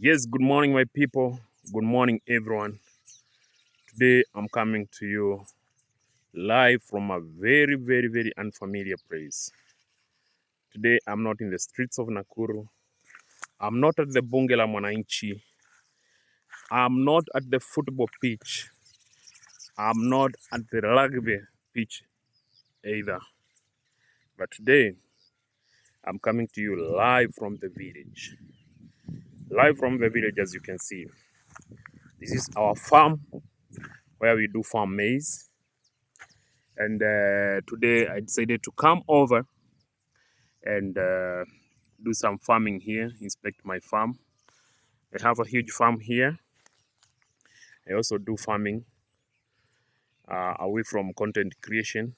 Yes, good morning, my people. Good morning, everyone. Today, I'm coming to you live from a very, very, very unfamiliar place. Today, I'm not in the streets of Nakuru. I'm not at the Bunge la Mwananchi. I'm not at the football pitch. I'm not at the rugby pitch either. But today, I'm coming to you live from the village. Live from the village, as you can see. This is our farm where we do farm maize. And today I decided to come over and do some farming here, inspect my farm. I have a huge farm here. I also do farming away from content creation.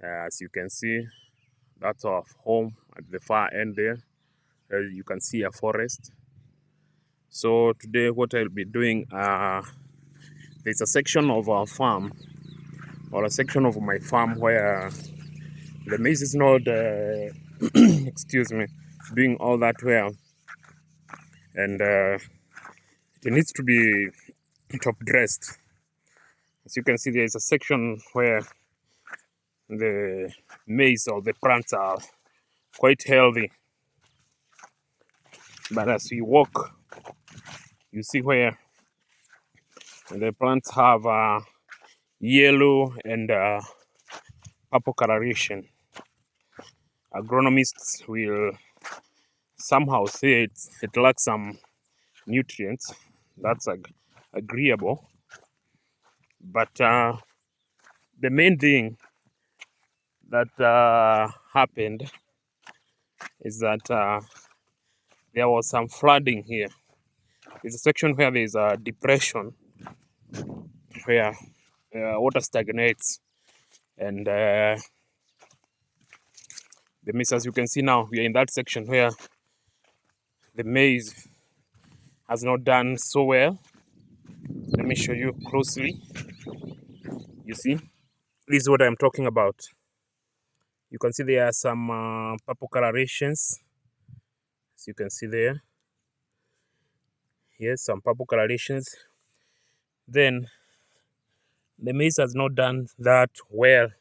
As you can see, that's our home at the far end there. You can see a forest. So today what I'll be doing, there's a section of our farm, or a section of my farm, where the maize is not, excuse me, doing all that well. And it needs to be top dressed. As you can see, there is a section where the maize or the plants are quite healthy. But as we walk, you see where the plants have yellow and purple coloration. Agronomists will somehow say it lacks some nutrients. That's agreeable. But the main thing that happened is that there was some flooding here. It's a section where there's a depression, where water stagnates, and the maize, as you can see now, we are in that section where the maize has not done so well. Let me show you closely. You see, this is what I'm talking about. You can see there are some purple colorations, as you can see there. Yes, some purple colorations. Then the maize has not done that well.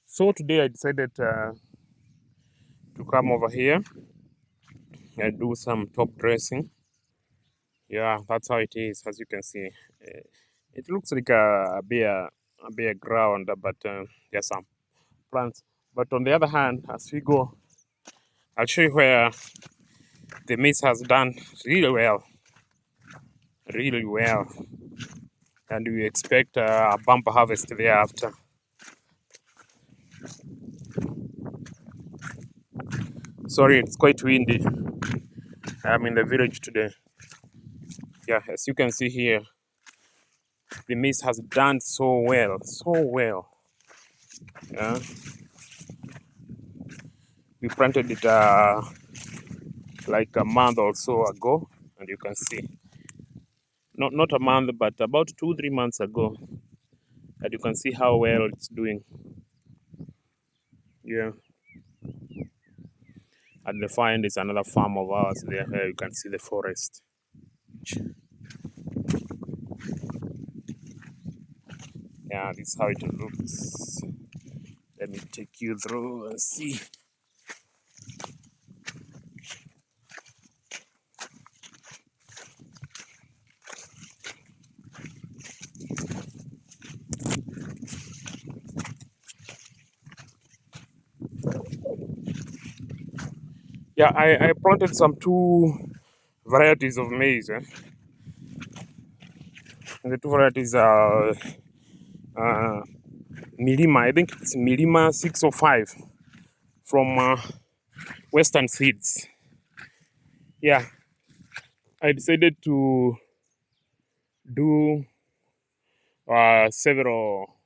So today I decided to come over here and do some top dressing. Yeah, that's how it is. As you can see, it looks like a bare ground, but there's some plants. But on the other hand, as we go, I'll show you where the maize has done really well, and we expect a bumper harvest thereafter. Sorry, it's quite windy. I'm in the village today. Yeah, as you can see here, the maize has done so well. Yeah, we planted it like a month or so ago, and you can see, not a month, but about 2-3 months ago, and you can see how well it's doing. Yeah, at the far end is another farm of ours there, where you can see the forest. Yeah, this is how it looks. Let me take you through and see. Yeah, I planted some 2 varieties of maize. And the 2 varieties are Milima. I think it's Milima 605 from Western Seeds. Yeah, I decided to do several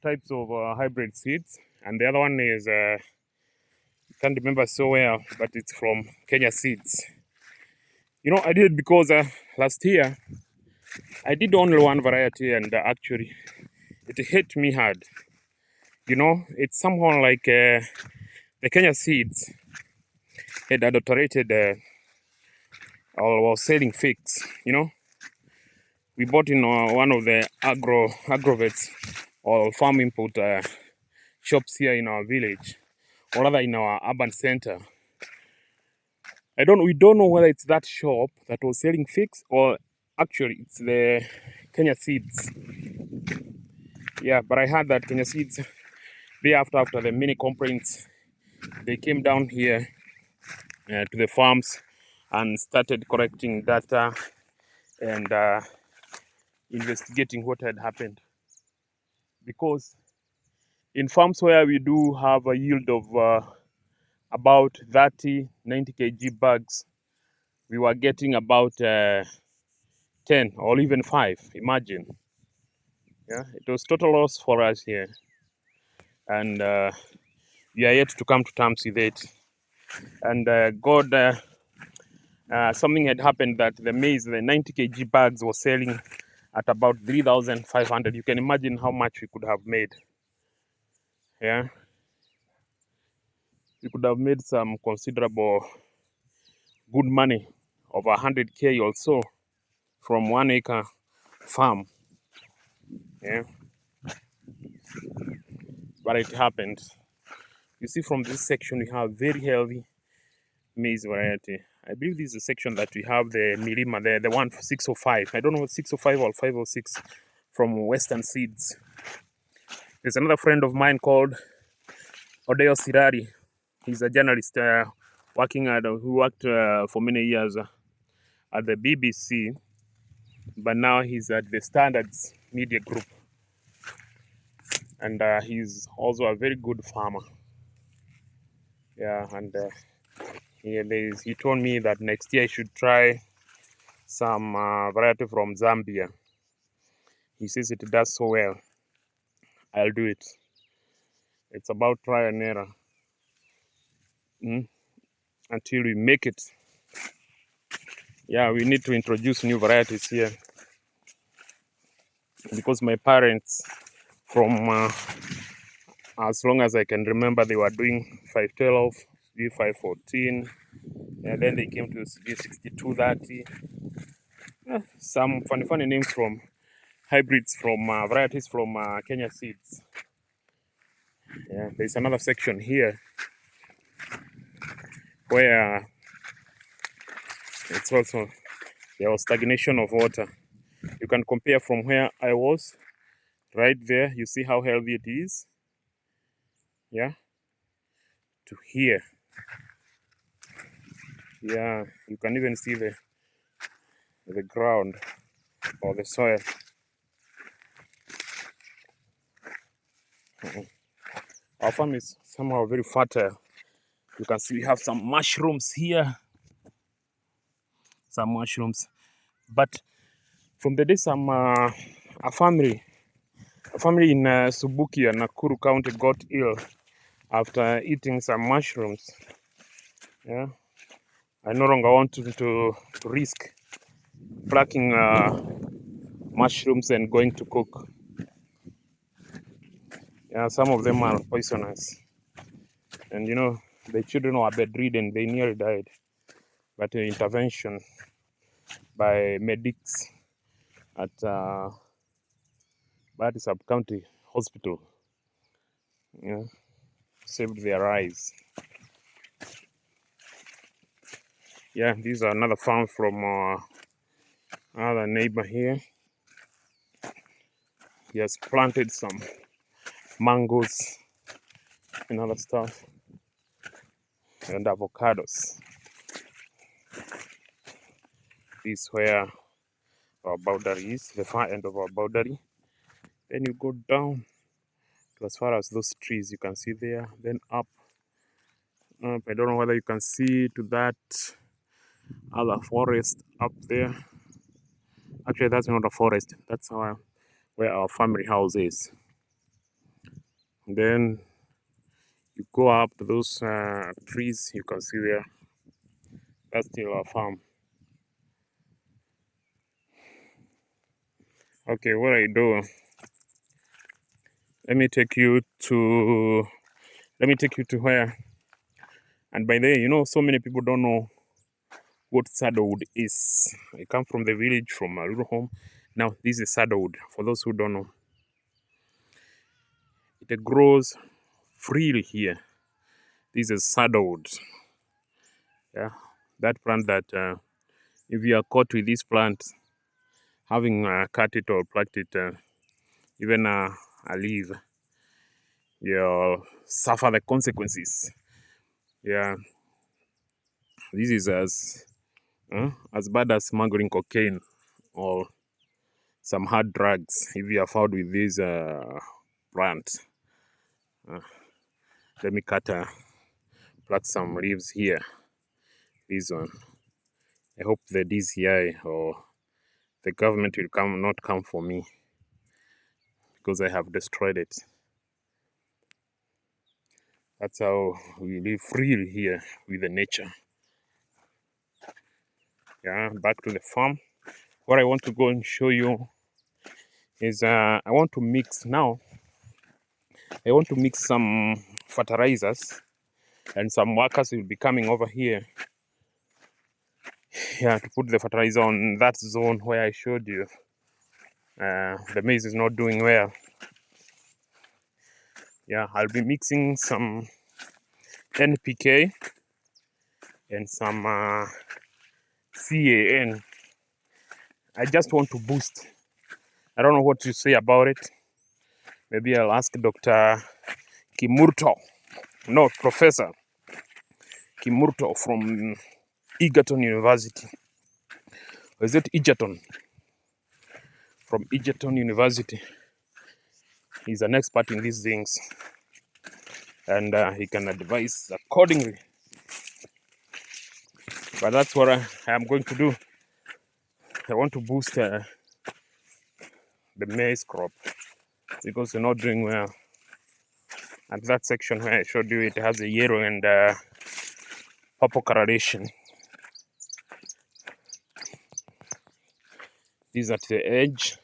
types of hybrid seeds, and the other one is can't remember so well, but it's from Kenya Seeds. You know, I did it because last year I did only one variety, and actually it hit me hard. You know, it's somehow like the Kenya Seeds had adulterated I was selling figs. We bought in one of the agrovets or farm input shops here in our village, or rather in our urban center. We don't know whether it's that shop that was selling figs or actually it's the Kenya Seeds. Yeah, but I heard that Kenya Seeds, after the many complaints, they came down here to the farms and started collecting data and investigating what had happened. Because in farms where we do have a yield of about 90 kg bags, we were getting about 10 or even 5. Imagine. Yeah, it was total loss for us here. And we are yet to come to terms with it. And something had happened that the maize, the 90 kg bags, was selling at about 3,500. You can imagine how much we could have made. Yeah, we could have made some considerable good money of 100K or so from 1 acre farm. Yeah, but it happened. You see, from this section, we have very healthy maize variety. I believe this is the section that we have the Milima, the one for 605. I don't know, 605 or 506 from Western Seeds. There's another friend of mine called Odeo Sirari. He's a journalist who worked for many years at the BBC, but now he's at the Standards Media Group. And he's also a very good farmer. Yeah, and he told me that next year I should try some variety from Zambia. He says it does so well. I'll do it. It's about try and error until we make it. Yeah, we need to introduce new varieties here because my parents, from as long as I can remember, they were doing 512, 514, and then they came to 6230. Some funny names from hybrids from varieties from Kenya Seeds. Yeah, there's another section here where it's also there was stagnation of water. You can compare from where I was right there. You see how healthy it is. Yeah, to here. Yeah, you can even see the ground or the soil. Our farm is somehow very fertile. You can see we have some mushrooms here. Some mushrooms. But from the day a family in Subuki and Nakuru County got ill after eating some mushrooms. Yeah, I no longer want to risk plucking mushrooms and going to cook. Yeah, some of them are poisonous. And the children were bedridden, they nearly died. But intervention by medics at Badi Sub-County Hospital, saved their lives. Yeah, these are another farm from another neighbor here. He has planted some mangoes and other stuff, and avocados. This is where our boundary is, the far end of our boundary. Then you go down to as far as those trees you can see there, then up. I don't know whether you can see to that other forest up there. Actually, that's not a forest. That's where our family house is. And then you go up to those trees you can see there. That's still our farm. Okay, what I do? Let me take you to where. And by the way, so many people don't know what saddlewood is. I come from the village, from a little home. Now, this is saddlewood. For those who don't know, it grows freely here. This is saddlewood. Yeah, that plant that if you are caught with this plant, having cut it or plucked it, even a leaf, you'll suffer the consequences. Yeah, this is as bad as smuggling cocaine or some hard drugs if you are found with this plant. Let me pluck some leaves here. This one. I hope the DCI or the government will not come for me because I have destroyed it. That's how we live freely here with the nature. Yeah, back to the farm. What I want to go and show you is I want to mix now. I want to mix some fertilizers, and some workers will be coming over here. Yeah, to put the fertilizer on that zone where I showed you. The maize is not doing well. Yeah, I'll be mixing some NPK and some CAN. I just want to boost. I don't know what to say about it. Maybe I'll ask Dr. Kimurto, no, Professor Kimurto from Egerton University. Or is it Egerton? From Egerton University. He's an expert in these things, and he can advise accordingly. But that's what I am going to do. I want to boost the maize crop because they're not doing well. And that section where I showed you, it has a yellow and purple coloration. This at the edge,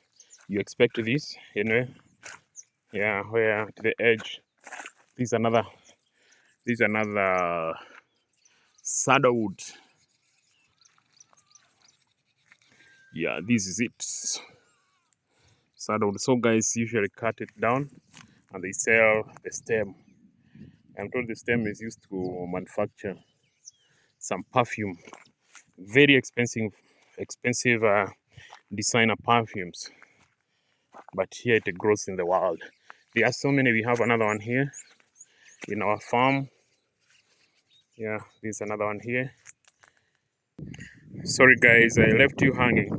you expect this, anyway. Yeah, where to the edge. This is another saddlewood. Yeah, this is it. Saddlewood. So guys usually cut it down and they sell the stem. I'm told the stem is used to manufacture some perfume. Very expensive designer perfumes. But here it grows in the wild. There are so many. We have another one here in our farm. Yeah, there's another one here. Sorry guys, I left you hanging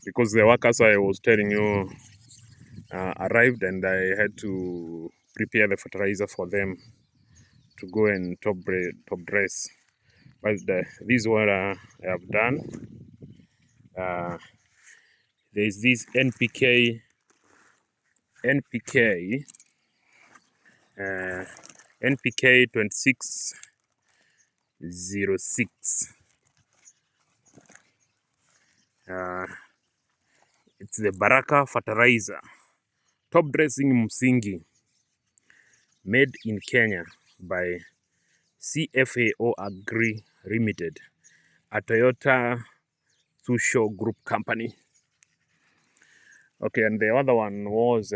because the workers I was telling you arrived, and I had to prepare the fertilizer for them to go and top dress. But this is what I have done. There is this NPK NPK 2606. It's the Baraka fertilizer, top dressing msingi, made in Kenya by CFAO Agri Limited, a Toyota Susho Group company. Okay, and the other one was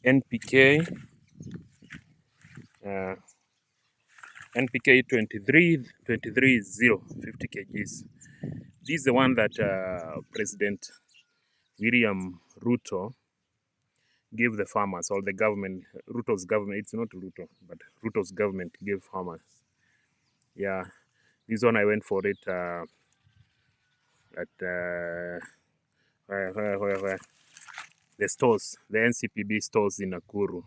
NPK 230 50 kgs. This is the one that President William Ruto gave the farmers, or the government, Ruto's government. It's not Ruto, but Ruto's government gave farmers. Yeah, this one I went for it at where the stores, the NCPB stores in Nakuru,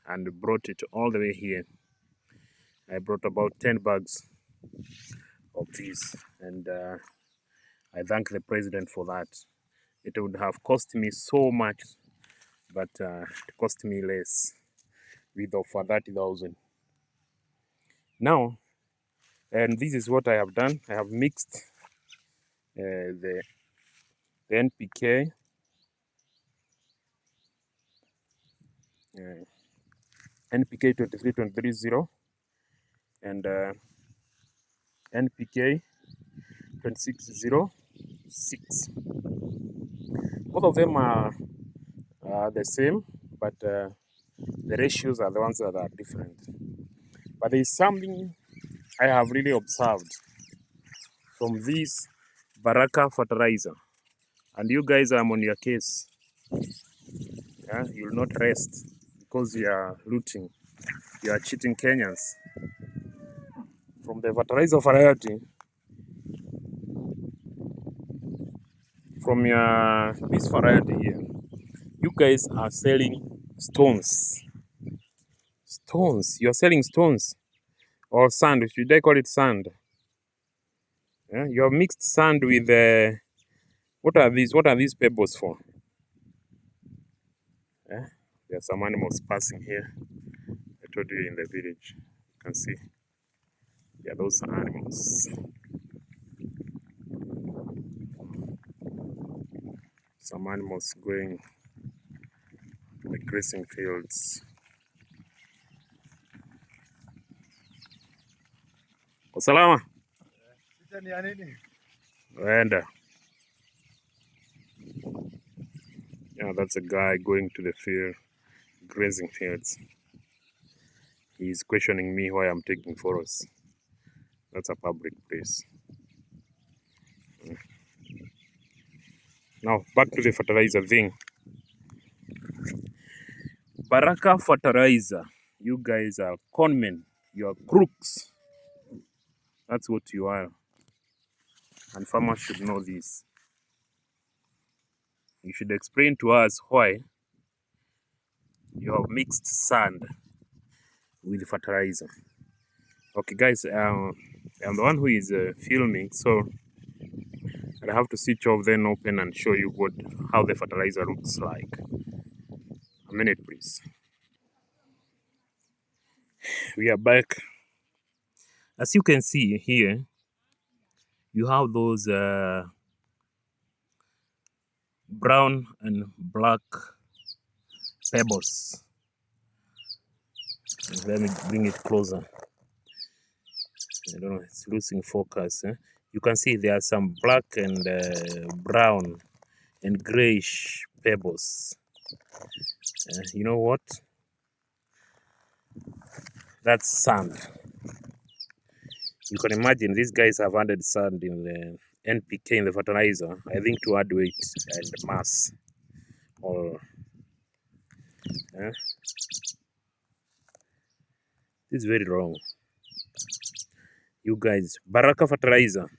and brought it all the way here. I brought about 10 bags of this, and I thank the president for that. It would have cost me so much, but it cost me less, with over 30,000. Now, and this is what I have done. I have mixed the NPK, NPK 23230, and NPK 2606. Both of them are the same, but the ratios are the ones that are different. But there is something I have really observed from this Baraka fertilizer, and you guys are on your case. Yeah, you'll not rest because you are looting, you are cheating Kenyans. From the fertilizer variety, from your this variety here, you guys are selling stones. Stones. You're selling stones or sand. Should I call it sand? Yeah, you have mixed sand with what are these? What are these pebbles for? Yeah, there are some animals passing here. I told you in the village. You can see. Yeah, those are animals. Some animals going to the grazing fields. Usalama. Wenda. Yeah, that's a guy going to the field, grazing fields. He's questioning me why I'm taking photos. That's a public place. Now, back to the fertilizer thing. Baraka fertilizer. You guys are conmen. You are crooks. That's what you are. And farmers should know this. You should explain to us why you have mixed sand with fertilizer. Okay, guys, I'm the one who is filming, so I have to switch off, then open and show you how the fertilizer looks like. A minute, please. We are back. As you can see here, you have those brown and black pebbles. Let me bring it closer. I don't know, it's losing focus. You can see there are some black and brown and grayish pebbles. You know what? That's sand. You can imagine these guys have added sand in the NPK in the fertilizer, I think to add weight and mass. Or this is very wrong. You guys, Baraka fertilizer,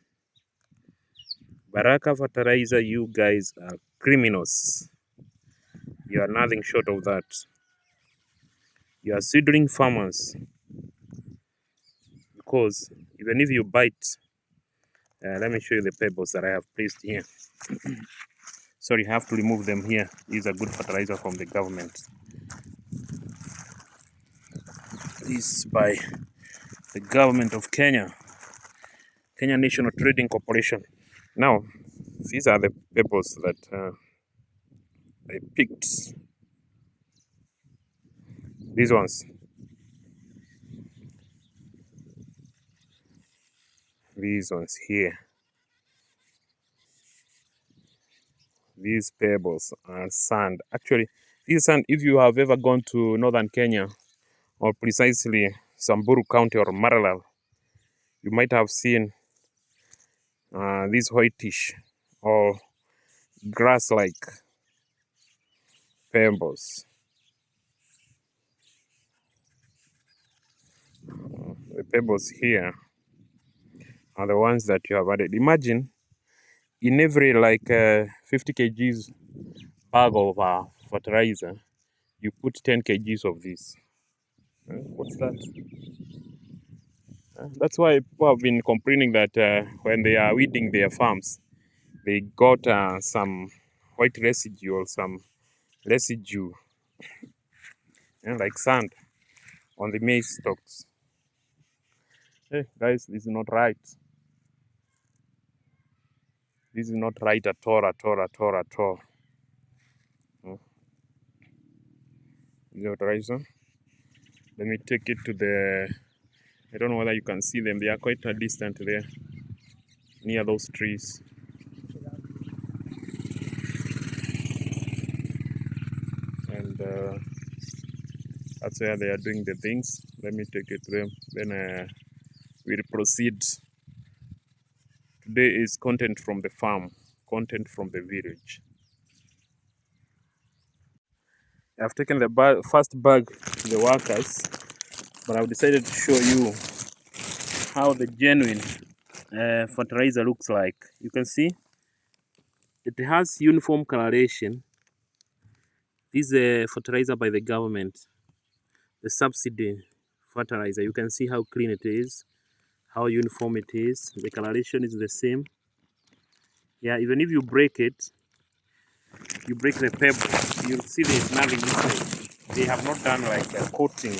you guys are criminals. You are nothing short of that. You are seedling farmers, because even if you bite, let me show you the pebbles that I have placed here. Sorry, I have to remove them here. These are good fertilizer from the government. This by the government of Kenya, Kenya National Trading Corporation. Now, these are the pebbles that I picked. These ones. These ones here. These pebbles are sand. Actually, this sand, if you have ever gone to northern Kenya, or precisely Samburu County or Maralal, you might have seen these whitish or grass-like pebbles. The pebbles here are the ones that you have added. Imagine in every 50 kgs bag of fertilizer, you put 10 kgs of this. What's that? That's why people have been complaining that when they are weeding their farms, they got some white residue or some residue, like sand, on the maize stalks. Hey guys, this is not right. This is not right at all, at all, at all, at all. Is that right, sir? Let me take it to the I don't know whether you can see them. They are quite a distant there, near those trees. And that's where they are doing the things. Let me take it to them. Then we'll proceed. Today is content from the farm, content from the village. I've taken the first bag to the workers, but I've decided to show you how the genuine fertilizer looks like. You can see it has uniform coloration. This is a fertilizer by the government, the subsidy fertilizer. You can see how clean it is, how uniform it is. The coloration is the same. Yeah, even if you break it, you break the pebble, you'll see there's nothing inside. They have not done like a coating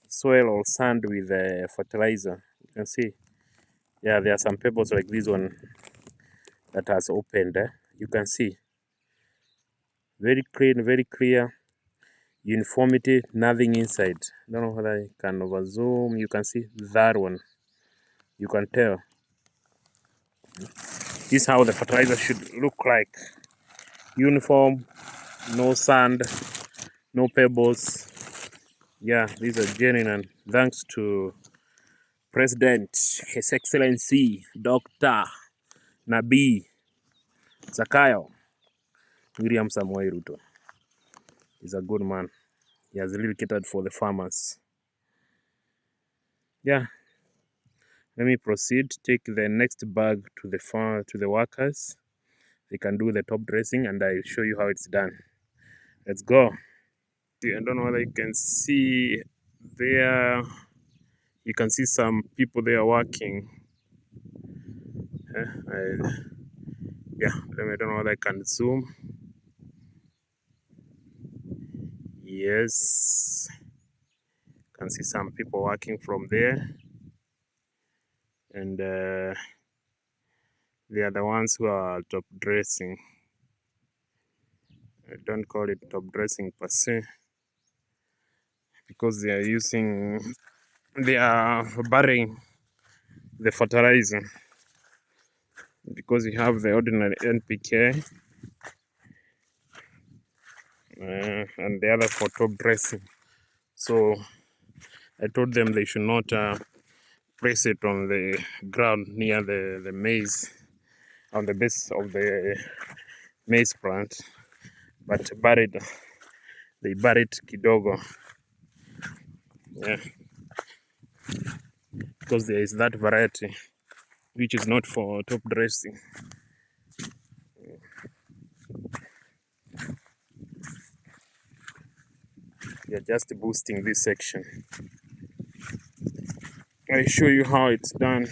soil or sand with fertilizer. You can see, yeah, there are some pebbles like this one that has opened. You can see, very clean, very clear, uniformity, nothing inside. I don't know whether I can over zoom. You can see that one. You can tell. This is how the fertilizer should look like. Uniform, no sand, no pebbles. Yeah, these are genuine, and thanks to President, His Excellency, Dr. Nabi Zakayo, William Samoei Ruto. He's a good man. He has really catered for the farmers. Yeah, let me proceed. Take the next bag to the workers. They can do the top dressing, and I'll show you how it's done. Let's go. I don't know whether you can see there. You can see some people there working. Yeah, I don't know whether I can zoom. Yes, can see some people working from there, and they are the ones who are top dressing. I don't call it top dressing per se, because they are burying the fertilizer, because we have the ordinary NPK and the other for top dressing. So I told them they should not place it on the ground near the maize, on the base of the maize plant, but they buried kidogo. Yeah, because there is that variety which is not for top dressing. We are just boosting this section. I show you how it's done.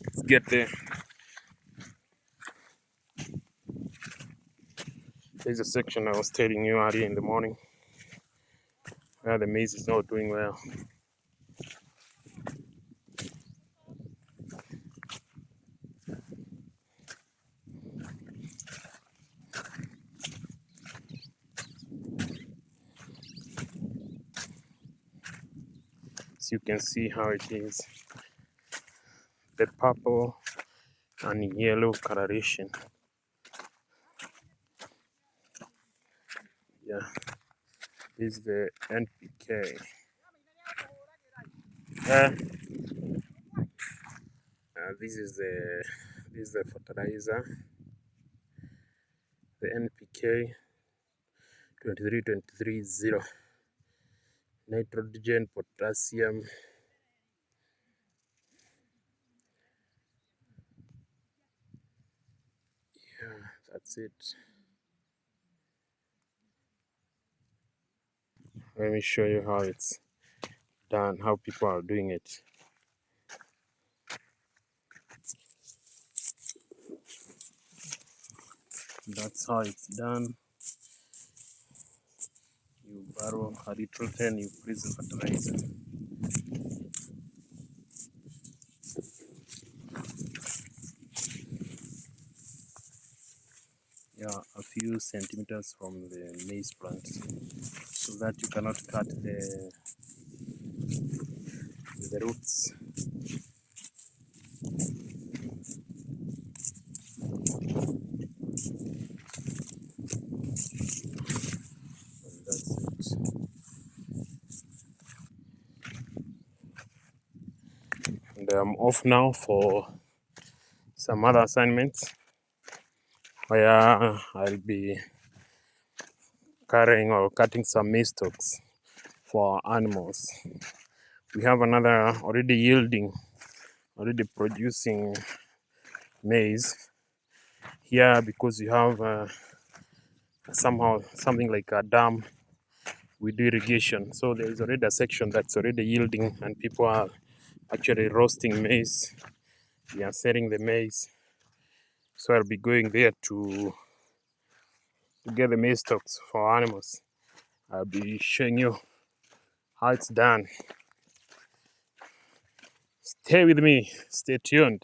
Let's get there. There's a section I was telling you earlier in the morning where the maize is not doing well. So you can see how it is. The purple and yellow coloration. Yeah, this is the NPK. This is the fertilizer, the NPK 23230, nitrogen, potassium. Yeah, that's it. Let me show you how it's done, how people are doing it. That's how it's done. You borrow a little, then you place the fertilizer. Yeah, a few centimeters from the maize plant, so that you cannot cut the roots. And that's it. And I'm off now for some other assignments where I'll be carrying or cutting some maize stalks for animals. We have another already yielding, already producing maize here because you have somehow something like a dam. We do irrigation, so there is already a section that's already yielding, and people are actually roasting maize. We are selling the maize, so I'll be going there to get the maize stalks for animals. I'll be showing you how it's done. Stay with me, stay tuned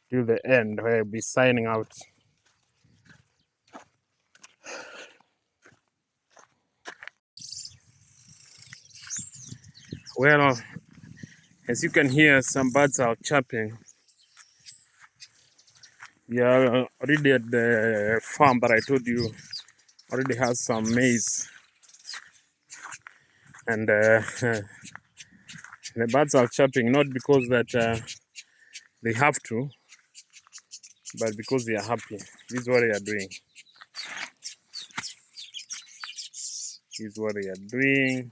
till the end where I'll be signing out. Well, as you can hear, some birds are chirping. We are already at the farm that I told you already has some maize, and the birds are chirping not because that they have to, but because they are happy. This is what they are doing. This is what they are doing.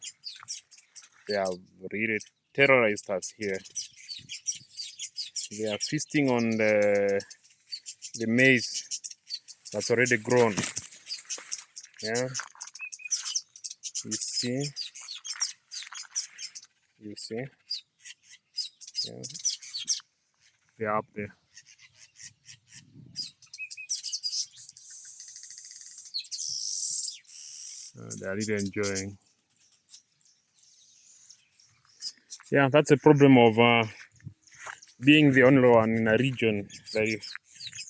They have really terrorized us here. They are feasting on the maize that's already grown. Yeah, you see, yeah, they are up there. They are really enjoying. Yeah, that's a problem of being the only one in a region that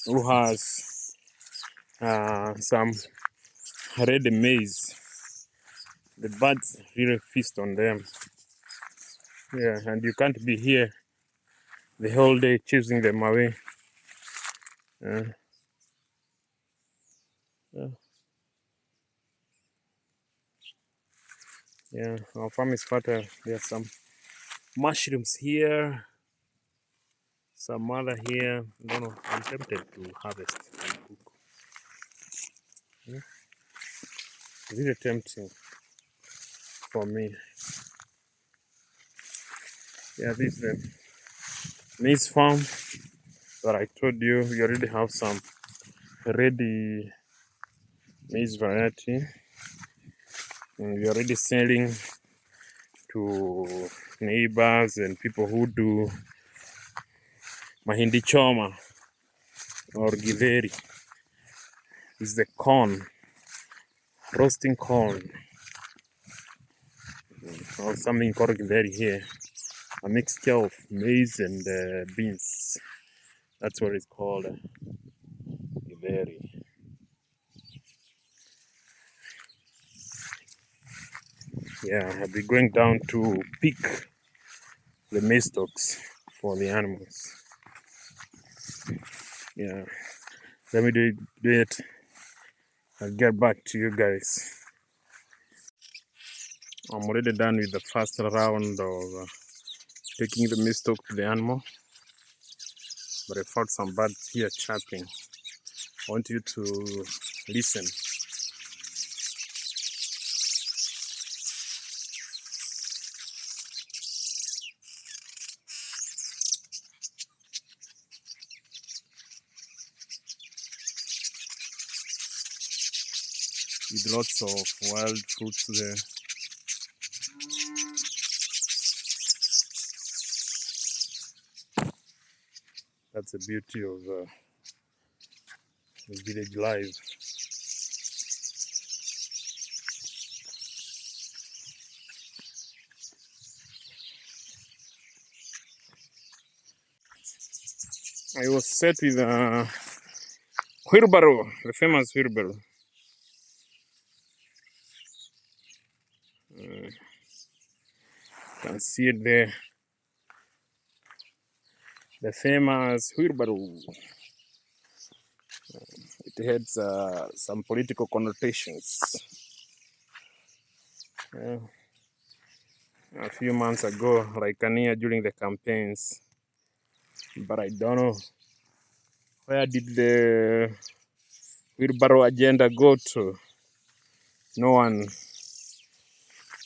who has some red maize. The birds really feast on them. Yeah, and you can't be here the whole day chasing them away. Yeah. Yeah, our farm is fertile. There are some mushrooms here, some other here. I don't know. I'm tempted to harvest and cook. Yeah. It's really tempting for me. Yeah, this is the maize farm that I told you. We already have some ready maize variety, and we're already selling to neighbors and people who do mahindi choma or githeri. Is the corn, roasting corn, or something called githeri here. A mixture of maize and beans. That's what it's called, githeri. Yeah, I'll be going down to pick the maize stalks for the animals. Yeah, let me do it. I'll get back to you guys. I'm already done with the first round of taking the maize stalk to the animal, but I found some birds here chirping. I want you to listen. With lots of wild fruits there. That's the beauty of village life. I was set with a wheelbarrow, the famous wheelbarrow. can see it there. The famous wheelbarrow. It has some political connotations. A few months ago, like a year during the campaigns, but I don't know where did the wheelbarrow agenda go to. No one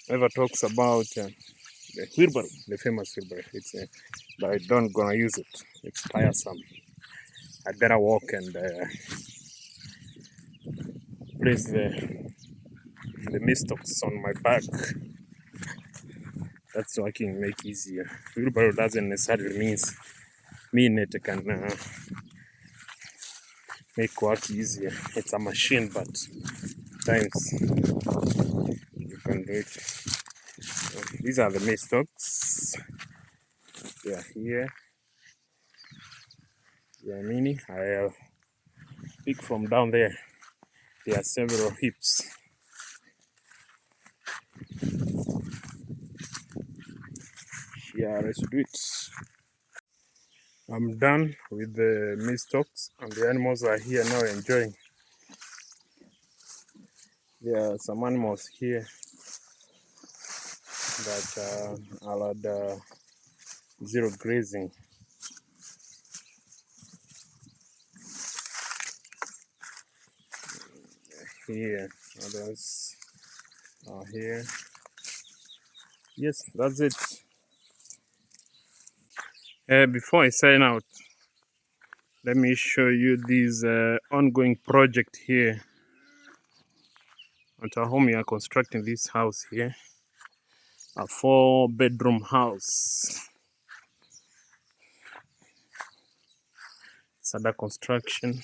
ever talks about the wheelbarrow, the famous wheelbarrow. But I don't gonna use it. It's tiresome. I better walk and place the mistox on my back. That's working make easier. Wheelbarrow doesn't necessarily mean it can make work easier. It's a machine, but times you can do it. So these are the mistox. They are here. They are mini. I'll pick from down there. There are several heaps. Yeah, let's do it. I'm done with the mistox, and the animals are here now enjoying. There are some animals here that are at zero grazing. Here, others are here. Yes, that's it. Before I sign out, let me show you this ongoing project here. At our home, we are constructing this house here, a 4-bedroom house. It's under construction,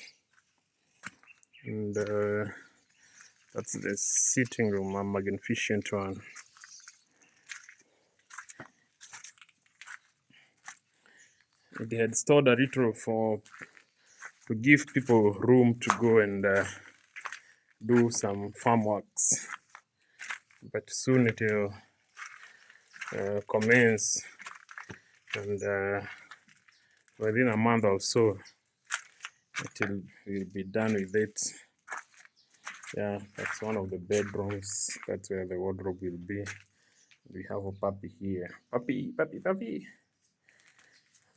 and that's the sitting room, a magnificent one. They had stored a little to give people room to go and do some farm works, but soon it will commence, and within a month or so we'll be done with it. Yeah, that's one of the bedrooms. That's where the wardrobe will be. We have a puppy here. Puppy.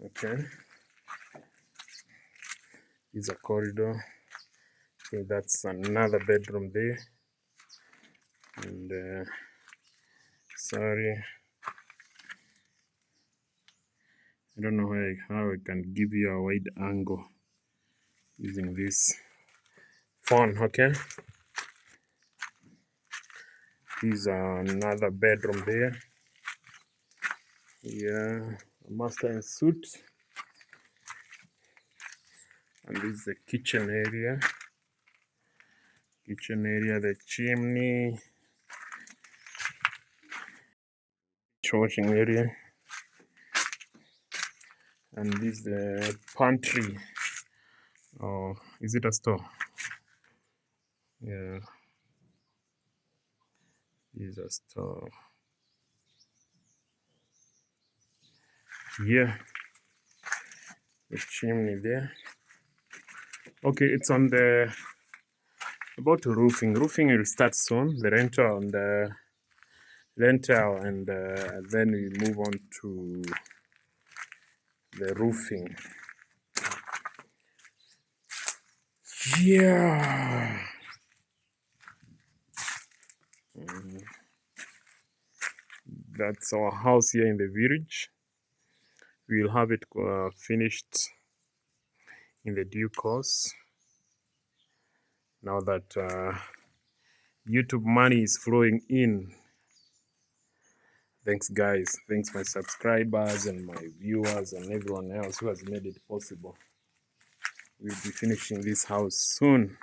Okay. Is a corridor. Okay, that's another bedroom there. And sorry, I don't know how I can give you a wide angle using this phone. Okay. Is another bedroom there. Yeah, a master in suit. And this is the kitchen area. The chimney, washing area, and this is the pantry. Oh, is it a store? Yeah, this is a store. Here, the chimney there. Okay, it's on the about roofing. Roofing will start soon. The rental and then we move on to the roofing. Yeah. That's our house here in the village. We'll have it finished in the due course. Now that YouTube money is flowing in. Thanks, guys. Thanks, my subscribers and my viewers and everyone else who has made it possible. We'll be finishing this house soon.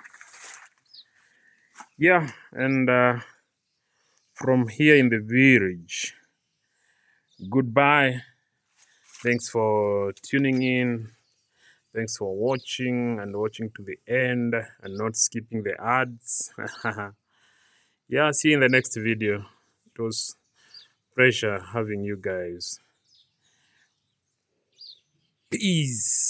Yeah, and from here in the village, goodbye. Thanks for tuning in. Thanks for watching to the end and not skipping the ads. Yeah, see you in the next video. It was Pleasure having you guys. Peace.